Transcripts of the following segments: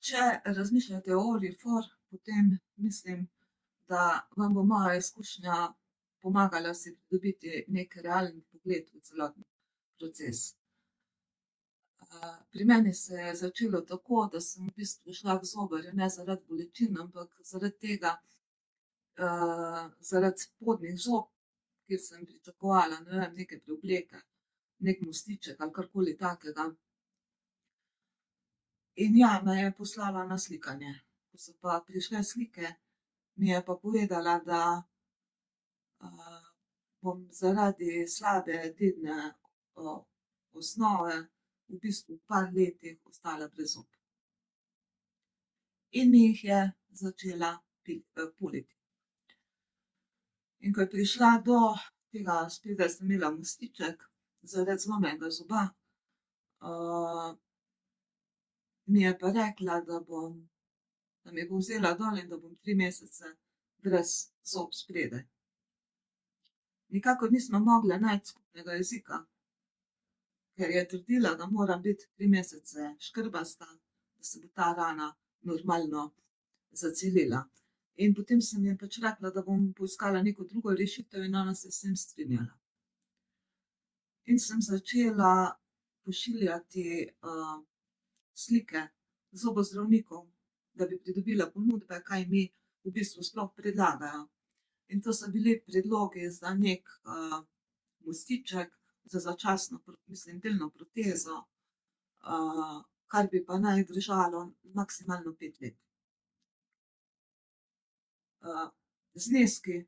Če razmišljate o Orifor, potem mislim, da vam bo moja izkušnja pomagala si pridobiti nek realen pogled v celoten proces. Pri meni se je začelo tako, da sem v bistvu šla k zobarju ne zaradi bolečin, ampak zaradi tega, zaradi spodnjih zob, kjer sem pričakovala, ne vem, neke preobleke, nek mostiček ali karkoli takega. In ja, me je poslala na slikanje. Ko so pa prišle slike, mi je pa povedala, da bom zaradi slabe dedne osnove v bistvu v par letih ostala brez zob. In mi jih je začela puliti. In ko je prišla do tega, spredaj sem imela mostiček zaradi zlomljenega zoba, mi je pa rekla, da mi bo vzela dol in da bom 3 mesece brez zob spredaj. Nikakor nisva mogla najti skupnega jezika, ker je trdila, da moram biti 3 mesece škrbasta, da se bo ta rana normalno zacelila. In potem sem ji pač rekla, da bom poiskala neko drugo rešitev in ona se je s tem strinjala. In sem začela pošiljati slike zobozdravnikom, da bi pridobila ponudbe, kaj mi v bistvu sploh predlagajo. In to so bili predlogi za nek mostiček, za začasno, mislim, delno protezo, kar bi pa naj držalo maksimalno 5 let. Zneski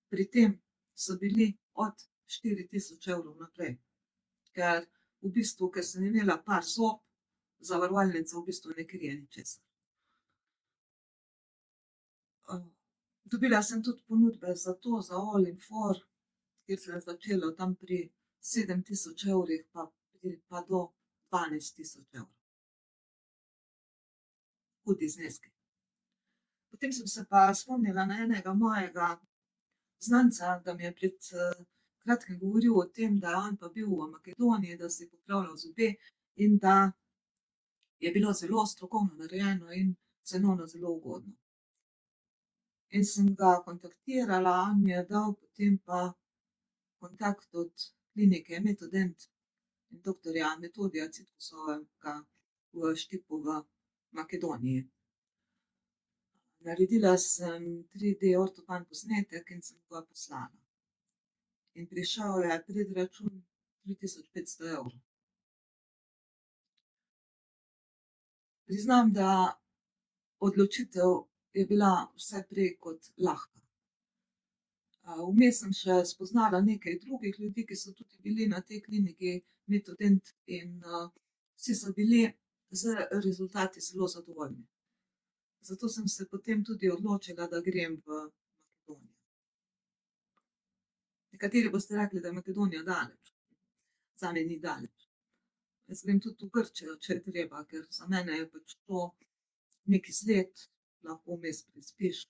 pri tem so bili od 4.000 evrov naprej, ker v bistvu, ker sem imela par zob, zavarovalnica v bistvu ne krije ničesar. Dobila sem tudi ponudbe za to, za All in For, kjer se je začelo tam pri 7.000 evrih pa do 12.000 evrov. Hudi zneski. Potem sem se pa spomnila na enega mojega znanca, da mi je pred kratkim govoril o tem, da je on pa bil v Makedoniji, da si je popravljal zobe in da je bilo zelo strokovno narejeno in cenovno zelo ugodno. In sem ga kontaktirala, on mi je dal potem pa kontakt od klinike Metodent in doktorja Metodija Citkusovega v Štipu v Makedoniji. Naredila sem 3D ortopan posnetek in sem ga poslala. In prišel je predračun 3.500 evrov. Priznam, da odločitev je bila vse prej kot lahka. Vmes sem še spoznala nekaj drugih ljudi, ki so tudi bili na tej kliniki Metodent in vsi so bili z rezultati zelo zadovoljni. Zato sem se potem tudi odločila, da grem v Makedonijo. Nekateri boste rekli, da je Makedonija daleč. Zame ni daleč. Jaz grem tudi v Grčijo, če je treba, ker za mene je pač to nek izlet, lahko vmes prespiš,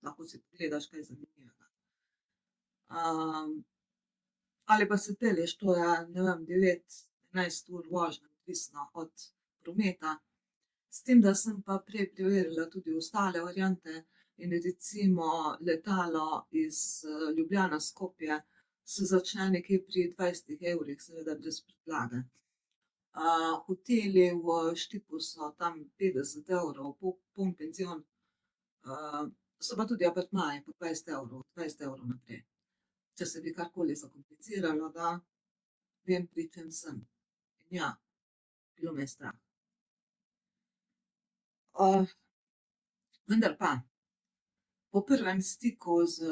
lahko si pogledaš kaj zanimivega. Ali pa se pelješ, to je, ne vem, 9-11 ur vožnje, odvisno od prometa. S tem, da sem pa prej preverila tudi ostale variante in recimo letalo iz Ljubljana-Skopje se začne nekje pri 20 evrih, seveda brez prtljage. Hoteli v Štipu so tam 50 evrov, poln penzion, so pa tudi apartmaji po 20 evrov naprej. Če se bi karkoli zakompliciralo, da vem, pri čem sem. In ja, bilo me je strah. Vendar pa, po prvem stiku z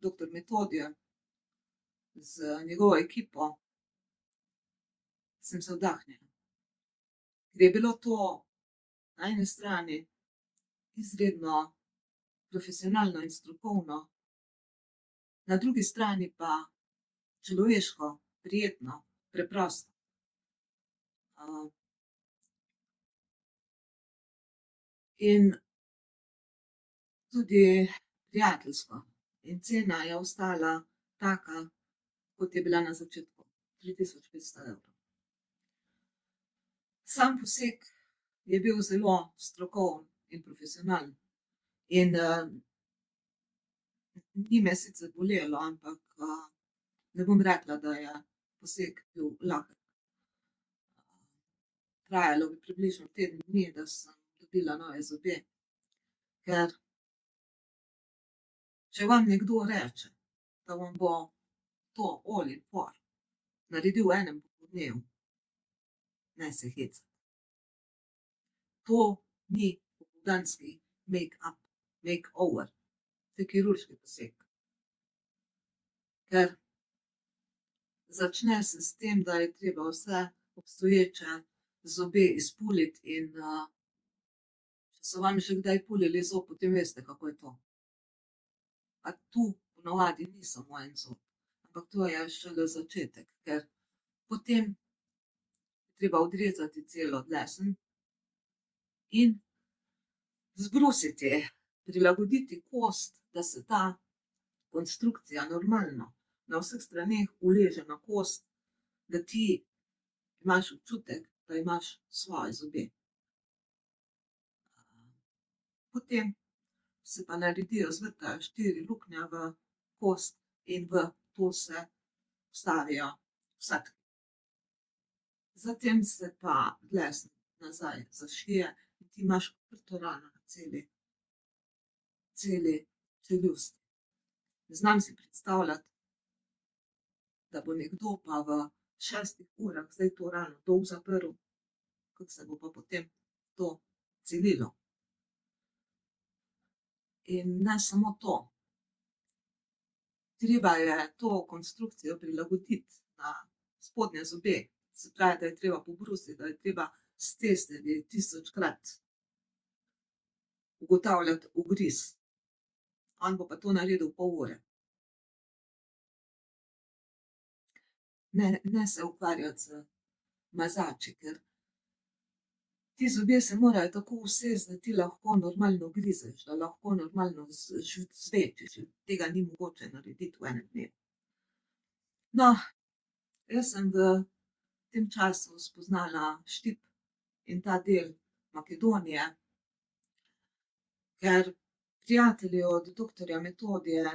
doktor Metodijem, z njegovo ekipo, sem se vdahnila. Ker je bilo to na eni strani izredno profesionalno in strokovno, na drugi strani pa človeško, prijetno, preprosto. In tudi prijateljsko. In cena je ostala taka, kot je bila na začetku, 3.500 evrov. Sam poseg je bil zelo strokoven in profesionalen. In ni me sicer bolelo, ampak ne bom rekla, da je poseg bil lahek. Trajalo bi približno teden dni, da sem dobila nove zobe, ker če vam nekdo reče, da vam bo to all in por naredil v enem popoldnevu, ne se hecati. To ni popoldanski make-up, make-over, to je kirurški poseg. Ker začne se s tem, da je treba vse obstoječe zobe izpuliti in če so vam že kdaj pulili zob, potem veste, kako je to. Pa tu ponavadi ni samo en zob, ampak to je šele začetek, ker potem je treba odrezati celo dlesni in zbrusiti, prilagoditi kost, da se ta konstrukcija normalno na vseh straneh uleže na kost, da ti imaš občutek, da imaš svoje zobe. Potem se pa naredijo, zvrtajo 4 luknje v kost in v to se vstavijo vsadki. Zatem se pa dlesni nazaj zašije in ti imaš odprto rano na celi čeljusti. Ne znam si predstavljati, da bo nekdo pa v 6 urah zdaj to rano dol zaprl, kako se bo pa potem to celilo. In ne samo to, treba je to konstrukcijo prilagoditi na spodnje zobe, se pravi, da je treba pobrusiti, da je treba s testerji 1000-krat ugotavljati ugriz. On bo pa to naredil pol ure. Ne se ukvarjati z mazači, ker ti zobje se morajo tako usesti, da ti lahko normalno grizeš, da lahko normalno cvetiš. Tega ni mogoče narediti v enem dnevu. No, jaz sem v tem času spoznala Štip in ta del Makedonije, ker prijatelji od doktorja Metodija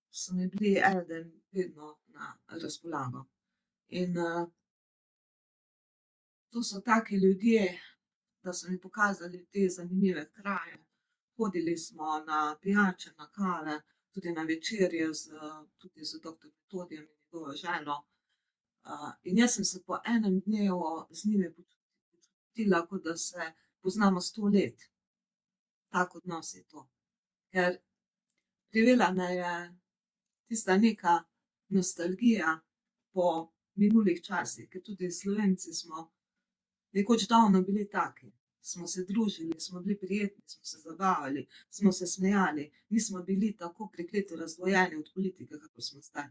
so mi bili eden vedno na razpolago. In to so taki ljudje, da so mi pokazali te zanimive kraje. Hodili smo na pijače, na kave, tudi na večerje tudi z doktorjem Metodijem in njegovo ženo. In jaz sem se po enem dnevu z njimi počutila, kot da se poznamo 100 let. Tak odnos je to. Ker privela me je tista neka nostalgija po minulih časih, ker tudi Slovenci smo nekoč davno bili taki. Smo se družili, smo bili prijetni, smo se zabavali, smo se smejali, nismo bili tako prekleto razdvojeni od politike, kakor smo zdaj.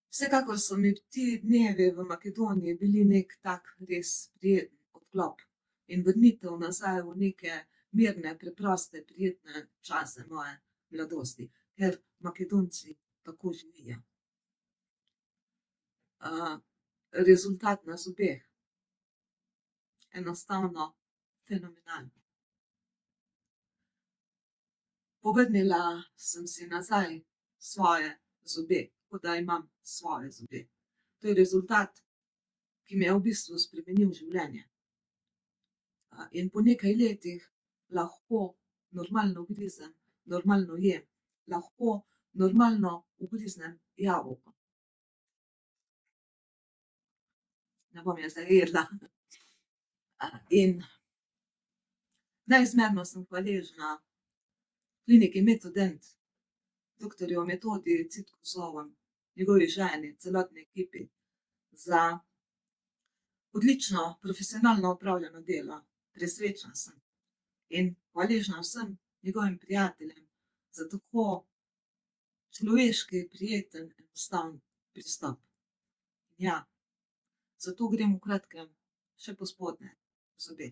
Vsekakor so mi ti dnevi v Makedoniji bili neki tak res prijeten odklop in vrnitev nazaj v neke mirne, preproste, prijetne čase moje mladosti, ker Makedonci tako živijo. Rezultat na zobeh, enostavno fenomenalen. Povrnila sem si nazaj svoje zobe, kot da imam svoje zobe. To je rezultat, ki mi je v bistvu spremenil življenje. In po nekaj letih lahko normalno grizem, normalno jem, lahko normalno ugriznem jabolko. Ne bom je zdaj jedla. In neizmerno sem hvaležna kliniki Metodent, doktorju Metodiju Citkuzovu, njegovi ženi, celotni ekipi za odlično profesionalno opravljeno delo. Presrečna sem in hvaležna vsem njegovim prijateljem za tako človeški, prijeten, enostaven pristop. Ja, zato grem v kratkem še po spodnje zobe.